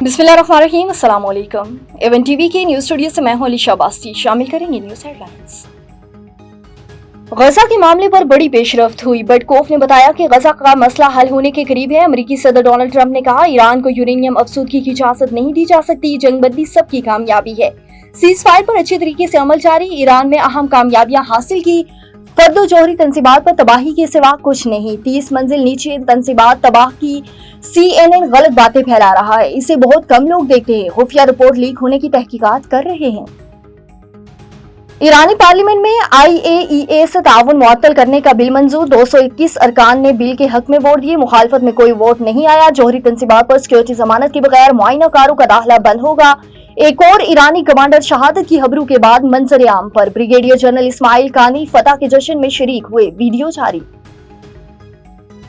बिस्मिल्लाहिर्रहमानिर्रहीम, अस्सलाम वालेकुम। एवन टीवी के न्यूज स्टूडियो से मैं हूं अली शाबास्ती। शामिल करेंगे न्यूज हेडलाइंस। गजा के मामले पर बड़ी पेशरफ्त हुई। बटकोफ ने बताया कि गजा का मसला हल होने के करीब है। अमेरिकी सदर डोनाल्ड ट्रंप ने कहा, ईरान को यूरेनियम अफसूदगी की इजाजत नहीं दी जा सकती। जंगबंदी सबकी कामयाबी है। सीज फायर पर अच्छे तरीके से अमल जारी। ईरान में अहम कामयाबियां हासिल की। फर्दो जौहरी तंसीबात पर तबाही के सिवा कुछ नहीं। 30 मंजिल नीचे तंसीबात तबाह की। CNN गलत बातें फैला रहा है, इसे बहुत कम लोग देखते हैं। खुफिया रिपोर्ट लीक होने की तहकीकात कर रहे हैं। ईरानी पार्लियामेंट में IAEA से ताउन मुअत्तल करने का बिल मंजूर। 221 अरकान ने बिल के हक में वोट दिए। मुखालफत में कोई वोट नहीं आया। जौहरी तंसीबात पर सिक्योरिटी जमानत के बगैर मुआयना कारों का दाखिला बंद होगा। एक और ईरानी कमांडर शहादत की खबरों के बाद मंजर आम पर। ब्रिगेडियर जनरल इस्माइल कानी फतह के जश्न में शरीक हुए। वीडियो जारी।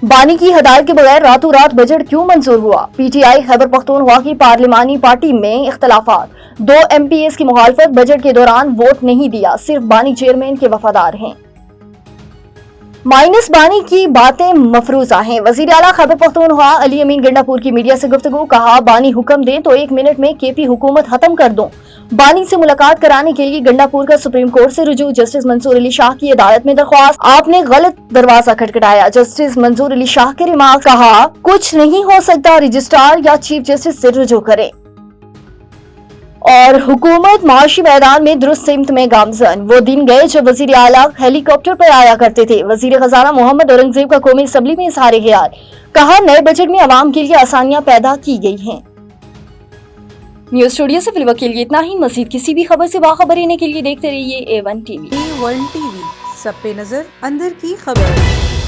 बानी की हदायत के बगैर रातों रात बजट क्यों मंजूर हुआ? PTI खैबर पख्तूनख्वा की पार्लिमानी पार्टी में इख्तलाफात। 2 MPs की मुखालफत। बजट के दौरान वोट नहीं दिया, सिर्फ बानी चेयरमैन के वफादार हैं। माइनस बानी की बातें मफरूजा हैं। वजीर आला खैबर पख्तूनख्वा अली अमीन गंडापुर की मीडिया से गुफ्तगू। कहा, बानी हुक्म दें तो 1 मिनट में KP हुकूमत खत्म कर दूं। बानी से मुलाकात कराने के लिए गंडापुर का सुप्रीम कोर्ट से रुजू। जस्टिस मंसूर अली शाह की अदालत में दरख्वास्त। आपने गलत दरवाजा खटखटाया। जस्टिस मंसूर अली शाह के रिमार्क। कहा, कुछ नहीं हो सकता, रजिस्ट्रार या चीफ जस्टिस से रुजू करें। और हुकूमत माशी मैदान में दुरुस्त सिमत में गामजन। वो दिन गए जब वजीर आला हेलीकॉप्टर पर आया करते थे। वजीर खजाना मोहम्मद औरंगजेब का कौमी असम्बली में इजहार ख्याल। कहा, नए बजट में आवाम के लिए आसानियां पैदा की गई हैं। न्यूज स्टूडियो से फिलहाल के लिए इतना ही। मजीद किसी भी खबर से बाखबर रहने के लिए देखते रहिए A1 TV। A1 TV, सब पे नजर, अंदर की खबर।